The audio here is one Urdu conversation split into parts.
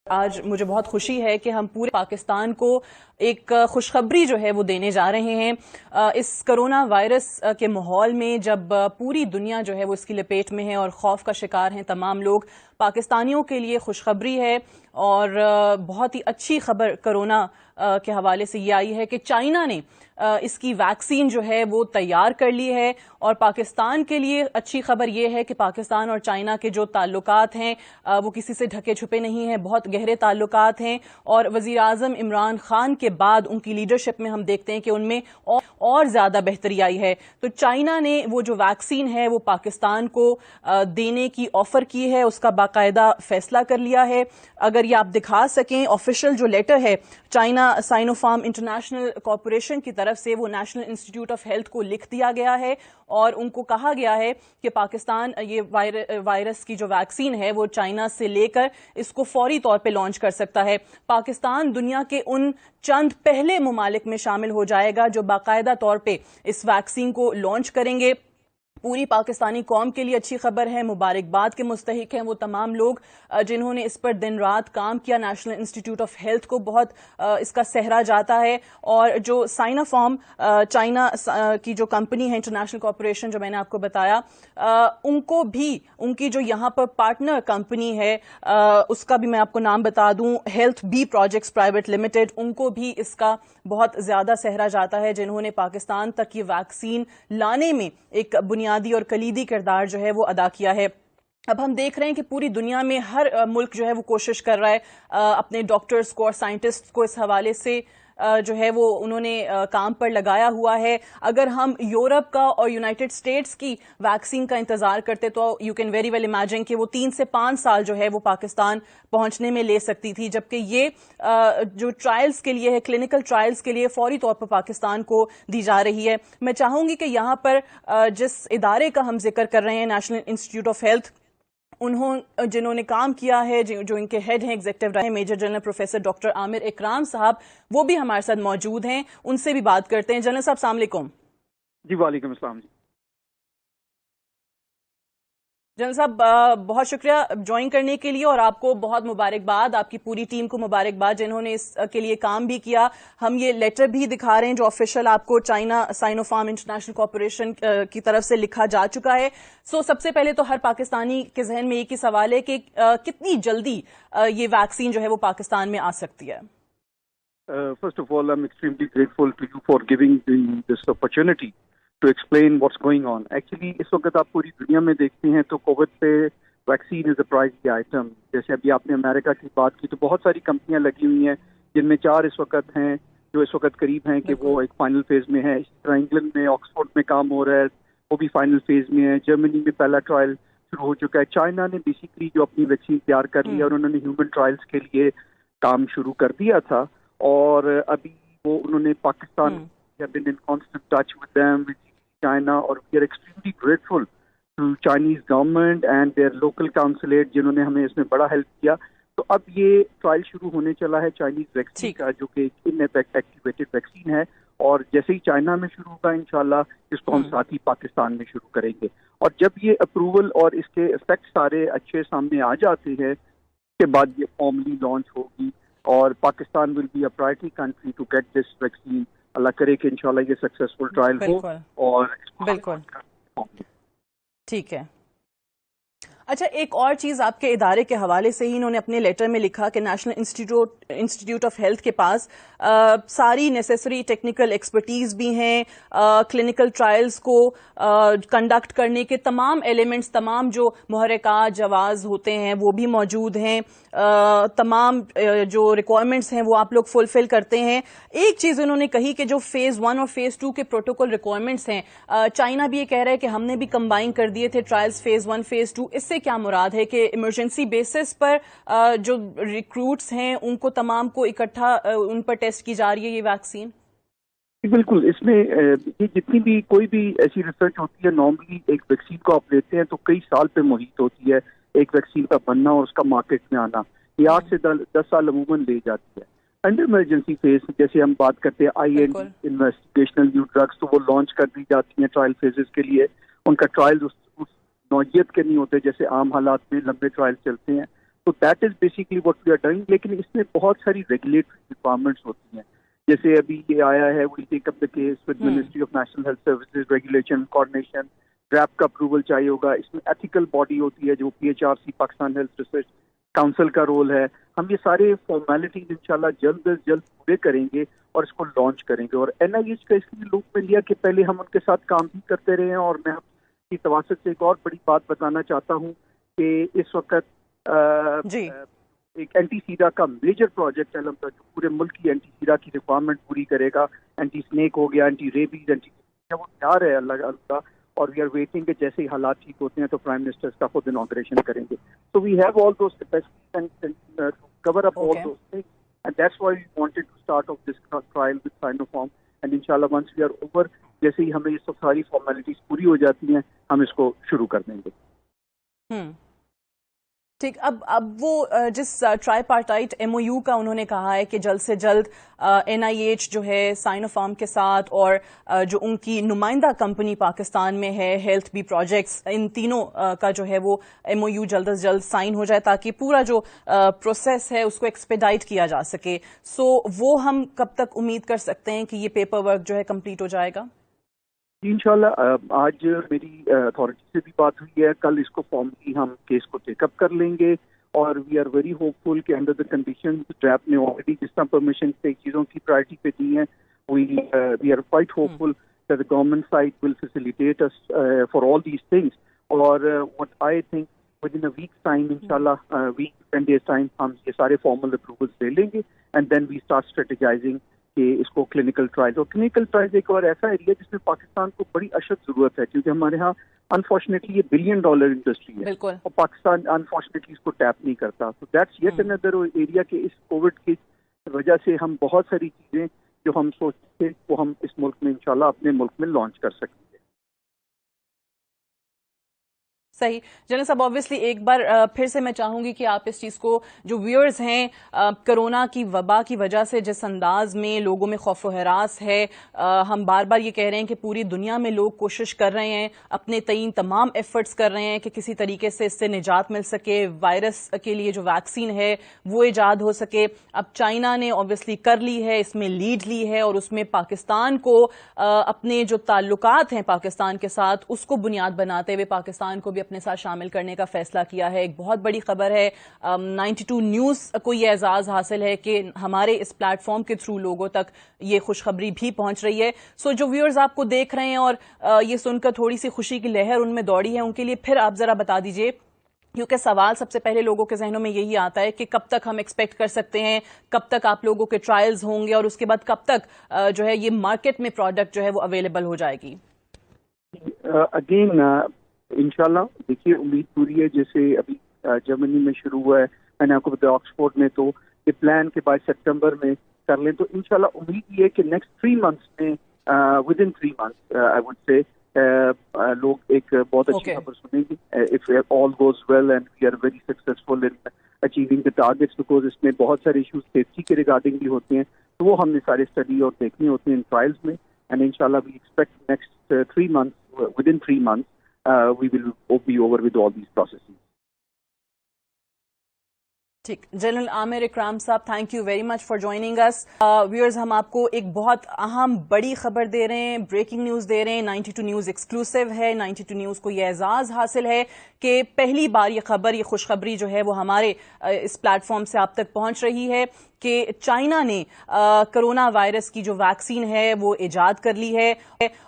آج مجھے بہت خوشی ہے کہ ہم پورے پاکستان کو ایک خوشخبری جو ہے وہ دینے جا رہے ہیں اس کرونا وائرس کے ماحول میں، جب پوری دنیا جو ہے وہ اس کی لپیٹ میں ہے اور خوف کا شکار ہیں تمام لوگ۔ پاکستانیوں کے لیے خوشخبری ہے اور بہت ہی اچھی خبر کرونا کے حوالے سے یہ آئی ہے کہ چائنا نے اس کی ویکسین جو ہے وہ تیار کر لی ہے، اور پاکستان کے لیے اچھی خبر یہ ہے کہ پاکستان اور چائنا کے جو تعلقات ہیں وہ کسی سے ڈھکے چھپے نہیں ہیں، بہت گہرے تعلقات ہیں، اور وزیر اعظم عمران خان کے بعد ان کی لیڈرشپ میں ہم دیکھتے ہیں کہ ان میں اور زیادہ بہتری آئی ہے۔ تو چائنا نے وہ جو ویکسین ہے وہ پاکستان کو دینے کی آفر کی ہے، اس کا باقاعدہ فیصلہ کر لیا ہے۔ اگر یہ آپ دکھا سکیں، آفیشیل جو لیٹر ہے چائنا سائنوفارم انٹرنیشنل کارپوریشن کی طرف سے، وہ نیشنل انسٹیٹیوٹ آف ہیلتھ کو لکھ دیا گیا ہے، اور ان کو کہا گیا ہے کہ پاکستان یہ وائرس کی جو ویکسین ہے وہ چائنا سے لے کر اس کو فوری طور پہ لانچ کر سکتا ہے۔ پاکستان دنیا کے ان چند پہلے ممالک میں شامل ہو جائے گا جو باقاعدہ طور پہ اس ویکسین کو لانچ کریں گے۔ پوری پاکستانی قوم کے لیے اچھی خبر ہے، مبارکباد کے مستحق ہیں وہ تمام لوگ جنہوں نے اس پر دن رات کام کیا۔ نیشنل انسٹیٹیوٹ آف ہیلتھ کو بہت اس کا سہرا جاتا ہے، اور جو سائنوفارم چائنا کی جو کمپنی ہے انٹرنیشنل کارپوریشن جو میں نے آپ کو بتایا، ان کو بھی ان کی جو یہاں پر پارٹنر کمپنی ہے اس کا بھی میں آپ کو نام بتا دوں، health B projects private limited, ان کو بھی اس کا بہت زیادہ سہرا جاتا ہے، جنہوں نے پاکستان تک یہ ویکسین لانے میں ایک بنیادی اور کلیدی کردار جو ہے وہ ادا کیا ہے۔ اب ہم دیکھ رہے ہیں کہ پوری دنیا میں ہر ملک جو ہے وہ کوشش کر رہا ہے اپنے ڈاکٹرز کو اور سائنٹسٹ کو اس حوالے سے جو ہے وہ انہوں نے کام پر لگایا ہوا ہے۔ اگر ہم یورپ کا اور یونائٹڈ اسٹیٹس کی ویکسین کا انتظار کرتے تو you can very well imagine کہ وہ 3 سے 5 سال جو ہے وہ پاکستان پہنچنے میں لے سکتی تھی، جبکہ یہ جو ٹرائلز کے لیے ہے، کلینکل ٹرائلز کے لیے فوری طور پر پاکستان کو دی جا رہی ہے۔ میں چاہوں گی کہ یہاں پر جس ادارے کا ہم ذکر کر رہے ہیں، نیشنل انسٹیٹیوٹ آف ہیلتھ، جنہوں نے کام کیا ہے، جو ان کے ہیڈ ہیں ایگزیکٹو رہے میجر جنرل پروفیسر ڈاکٹر عامر اکرام صاحب، وہ بھی ہمارے ساتھ موجود ہیں، ان سے بھی بات کرتے ہیں۔ جنرل صاحب السلام علیکم۔ جی وعلیکم السلام۔ جنرل صاحب بہت شکریہ جوائن کرنے کے لیے، اور آپ کو بہت مبارکباد، آپ کی پوری ٹیم کو مبارکباد جنہوں نے اس کے لیے کام بھی کیا۔ ہم یہ لیٹر بھی دکھا رہے ہیں جو آفیشیل آپ کو چائنا سائنوفارم انٹرنیشنل کارپوریشن کی طرف سے لکھا جا چکا ہے۔ سب سے پہلے تو ہر پاکستانی کے ذہن میں ایک ہی سوال ہے کہ کتنی جلدی یہ ویکسین جو ہے وہ پاکستان میں آ سکتی ہے؟ First of all, I'm extremely grateful to you for giving this opportunity to explain what's going on. Actually, اس وقت آپ پوری دنیا میں دیکھتے ہیں تو کووڈ پہ ویکسین از اے پرائزی آئٹم۔ جیسے ابھی آپ نے امریکہ کی بات کی تو بہت ساری کمپنیاں لگی ہوئی ہیں، جن میں 4 اس وقت ہیں جو اس وقت قریب ہیں کہ وہ ایک فائنل فیز میں ہے۔ اسی طرح انگلینڈ میں آکسفورڈ میں کام ہو رہا ہے، وہ بھی فائنل فیز میں ہے۔ جرمنی میں پہلا ٹرائل شروع ہو چکا ہے۔ چائنا نے بیسیکلی جو اپنی ویکسین تیار کر لی ہے، اور انہوں نے ہیومن ٹرائلز کے لیے کام شروع کر دیا تھا، اور ابھی وہ انہوں نے Pakistan have been in constant touch with them, with China, اور we are extremely grateful to Chinese government and their local consulate جنہوں نے ہمیں اس میں بڑا ہیلپ کیا۔ تو اب یہ ٹرائل شروع ہونے چلا ہے چائنیز ویکسین کا، جو کہ ان ایفیکٹ ایکٹیویٹڈ ویکسین ہے، اور جیسے ہی چائنا میں شروع ہوگا انشاءاللہ اس کو ہم ساتھ ہی پاکستان میں شروع کریں گے۔ اور جب یہ اپروول اور اس کے افیکٹ سارے اچھے سامنے آ جاتے ہیں، اس کے بعد یہ فارملی لانچ ہوگی، اور Pakistan will be a priority country to get this vaccine. اللہ کرے کہ انشاءاللہ یہ سکسیسفل ٹرائل ہو، اور بالکل ٹھیک ہے۔ اچھا، ایک اور چیز آپ کے ادارے کے حوالے سے ہی انہوں نے اپنے لیٹر میں لکھا کہ نیشنل انسٹیٹیوٹ آف ہیلتھ کے پاس ساری نیسیسری ٹیکنیکل ایکسپرٹیز بھی ہیں، کلینکل ٹرائلز کو کنڈکٹ کرنے کے تمام ایلیمنٹس، تمام جو محرکات جواز ہوتے ہیں وہ بھی موجود ہیں، تمام جو ریکوائرمنٹس ہیں وہ آپ لوگ فلفل کرتے ہیں۔ ایک چیز انہوں نے کہی کہ جو فیز 1 اور فیز 2 کے پروٹوکول ریکوائرمنٹس ہیں، چائنا بھی یہ کہہ رہا ہے کہ ہم نے بھی کمبائن کر دیے تھے ٹرائلز فیز 1 فیز 2۔ اس سے کیا مراد ہے کہ ایمرجنسی بیسس پر جو ریکروٹس ہیں ان کو تمام کو اکٹھا ان پر ٹیسٹ کی جا رہی ہے یہ ویکسین؟ بالکل، اس میں یہ جتنی بھی کوئی بھی ایسی ریسرچ ہوتی ہے، نارملی ایک ویکسین کو آپ لیتے ہیں تو کئی سال پہ محیط ہوتی ہے ایک ویکسین کا بننا اور اس کا مارکیٹ میں آنا۔ یہ 8 سے 10 سال عموماً لے جاتی ہے۔ انڈر ایمرجنسی فیز جیسے ہم بات کرتے ہیں آئی این انویسٹیگیشنل نیو ڈرگس، تو وہ لانچ کر دی جاتی ہیں ٹرائل فیزز کے لیے۔ ان کا ٹرائل اس نوعیت کے نہیں ہوتے جیسے عام حالات میں لمبے ٹرائل چلتے ہیں۔ تو that is basically what we are doing. لیکن اس میں بہت ساری ریگولیٹری ریکوائرمنٹس ہوتی ہیں. جیسے ابھی یہ آیا ہے we take up the case with ministry of national health services, regulation coordination, draft کا اپروول چاہیے ہوگا. اس میں ایتھیکل باڈی ہوتی ہے جو PHRC Pakistan health research council کا رول ہے. ہم یہ سارے فارمیلٹیز انشاءاللہ جلد از جلد پورے کریں گے اور اس کو لانچ کریں گے. اور NIH کا اس لیے لوپ میں لیا کہ پہلے ہم ان کے ساتھ کام بھی کرتے رہے ہیں. اور میں آپ کی تواسط سے ایک اور بڑی بات بتانا چاہتا ہوں کہ اس وقت ایک اینٹی سیڈا کا میجر پروجیکٹ ہے جو پورے ملک کی اینٹی سیڈا کی ریکوائرمنٹ پوری کرے گا. اینٹی سنیک ہو گیا, اینٹی ریبیز, وہ تیار ہے اللہ. اور وی آر ویٹنگ کہ جیسے ہی حالات ٹھیک ہوتے ہیں تو پرائم منسٹر کا خود انوگریشن کریں گے. So we have all those capacities to cover up all those things, and that's why we wanted to start off this trial with Sinopharm. And انشاءاللہ ونس وی آر اوور, جیسے ہی ہمیں یہ سب ساری فارمیلٹیز پوری ہو جاتی ہیں, ہم اس کو شروع کر دیں گے. ٹھیک. اب وہ جس ٹرائی پارٹائٹ MOU کا انہوں نے کہا ہے کہ جلد سے جلد NIH جو ہے سائنوفارم کے ساتھ اور جو ان کی نمائندہ کمپنی پاکستان میں ہے ہیلتھ بی پروجیکٹس, ان تینوں کا جو ہے وہ MOU جلد از جلد سائن ہو جائے تاکہ پورا جو پروسیس ہے اس کو ایکسپیڈائٹ کیا جا سکے. سو وہ ہم کب تک امید کر سکتے ہیں کہ یہ پیپر ورک جو ہے کمپلیٹ ہو جائے گا؟ انشاءاللہ آج میری اتھارٹی سے بھی بات ہوئی ہے. کل اس کو فارملی ہم کیس کو ٹیک اپ کر لیں گے. اور وی آر ویری ہوپ فل کہ انڈر دا کنڈیشن ڈریپ نے آلریڈی جس طرح پرمیشن کئی چیزوں کی پرائرٹی پہ دی ہیں, we are quite hopeful that the government side will facilitate us for all these things. اور what I think within a week's time, inshallah, week 10 days time, ہم یہ سارے formal approvals لے لیں گے and then we start strategizing کہ اس کو کلینکل ٹرائل. اور کلینکل ٹرائل ایک اور ایسا ایریا جس میں پاکستان کو بڑی اشد ضرورت ہے, کیونکہ ہمارے ہاں انفارچونیٹلی یہ $1 billion انڈسٹری ہے اور پاکستان انفارچونیٹلی اس کو ٹیپ نہیں کرتا. So that's yet another area کہ اس کووڈ کی وجہ سے ہم بہت ساری چیزیں جو ہم سوچتے تھے وہ ہم اس ملک میں انشاءاللہ اپنے ملک میں لانچ کر سکیں گے. صحیح. جنرل صاحب آبویسلی ایک بار پھر سے میں چاہوں گی کہ آپ اس چیز کو, جو ویورز ہیں, کرونا کی وبا کی وجہ سے جس انداز میں لوگوں میں خوف و ہراس ہے, ہم بار بار یہ کہہ رہے ہیں کہ پوری دنیا میں لوگ کوشش کر رہے ہیں, اپنے تئیں تمام ایفرٹس کر رہے ہیں کہ کسی طریقے سے اس سے نجات مل سکے, وائرس کے لیے جو ویکسین ہے وہ ایجاد ہو سکے. اب چائنا نے آبویسلی کر لی ہے, اس میں لیڈ لی ہے, اور اس میں پاکستان کو اپنے جو تعلقات ہیں پاکستان کے ساتھ اس کو بنیاد بناتے ہوئے پاکستان کو بھی اپنے ساتھ شامل کرنے کا فیصلہ کیا ہے. ایک بہت بڑی خبر ہے, 92 نیوز کو یہ اعزاز حاصل ہے کہ ہمارے اس پلیٹ فارم کے تھرو لوگوں تک یہ خوشخبری بھی پہنچ رہی ہے. سو جو ویورز آپ کو دیکھ رہے ہیں اور یہ سن کر تھوڑی سی خوشی کی لہر ان میں دوڑی ہے, ان کے لیے پھر آپ ذرا بتا دیجئے, کیونکہ سوال سب سے پہلے لوگوں کے ذہنوں میں یہی آتا ہے کہ کب تک ہم ایکسپیکٹ کر سکتے ہیں, کب تک آپ لوگوں کے ٹرائلز ہوں گے, اور اس کے بعد کب تک جو ہے یہ مارکیٹ میں پروڈکٹ جو ہے وہ اویلیبل ہو جائے گی؟ اگین انشاءاللہ دیکھیے امید پوری ہے. جیسے ابھی جرمنی میں شروع ہوا ہے, میں نے آپ کو بتایا آکسفورڈ میں, تو یہ پلان کے بعد سپٹمبر میں کر لیں. تو انشاءاللہ امید یہ ہے کہ نیکسٹ 3 months میں within 3 months I would سے لوگ ایک بہت اچھی خبر سنیں گے. If all goes well and we are very successful in achieving the targets, because اس میں بہت سارے ایشوز سیفٹی کے ریگارڈنگ بھی ہوتے ہیں, تو وہ ہم نے سارے اسٹڈی اور دیکھنے ہوتے ہیں ان ٹرائلز میں. اینڈ انشاءاللہ we expect next 3 months, within 3 months we will be over with all these processes. ٹھیک. General Aamir Ikram sahab, thank you very much for joining اس. ویورز, ہم آپ کو ایک بہت اہم بڑی خبر دے رہے ہیں, بریکنگ نیوز دے رہے ہیں. 92 نیوز ایکسکلوسیو ہے. 92 نیوز کو یہ اعزاز حاصل ہے کہ پہلی بار یہ خبر, یہ خوشخبری جو ہے وہ ہمارے اس پلیٹ فارم سے آپ تک پہنچ رہی ہے کہ چائنا نے کرونا وائرس کی جو ویکسین ہے وہ ایجاد کر لی ہے,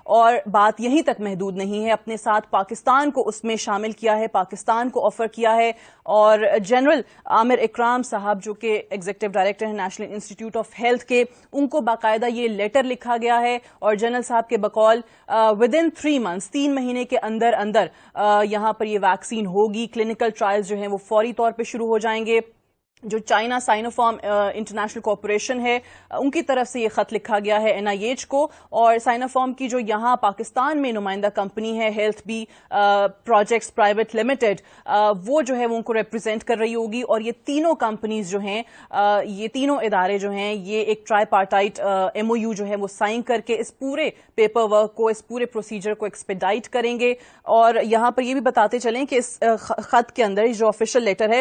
اور بات یہیں تک محدود نہیں ہے, اپنے ساتھ پاکستان کو اس میں شامل کیا ہے, پاکستان کو آفر کیا ہے. اور جنرل عامر اکرام صاحب جو کہ ایگزیکٹو ڈائریکٹر ہیں نیشنل انسٹیٹیوٹ آف ہیلتھ کے, ان کو باقاعدہ یہ لیٹر لکھا گیا ہے, اور جنرل صاحب کے بقول ود ان 3 months, 3 مہینے کے اندر اندر یہاں پر یہ ویکسین ہوگی. کلینکل ٹرائلز جو ہیں وہ فوری طور پہ شروع ہو جائیں گے. جو چائنا سائنوفارم انٹرنیشنل کارپوریشن ہے ان کی طرف سے یہ خط لکھا گیا ہے NIH کو, اور سائنوفارم کی جو یہاں پاکستان میں نمائندہ کمپنی ہے health B projects private limited, وہ جو ہے وہ ان کو ریپرزینٹ کر رہی ہوگی. اور یہ تینوں کمپنیز جو ہیں, یہ تینوں ادارے جو ہیں, یہ ایک ٹرائی پارٹائٹ MOU جو ہے وہ سائن کر کے اس پورے پیپر ورک کو, اس پورے پروسیجر کو ایکسپیڈائٹ کریں گے. اور یہاں پر یہ بھی بتاتے چلیں کہ اس خط کے اندر جو آفیشیل لیٹر ہے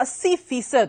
80%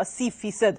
80%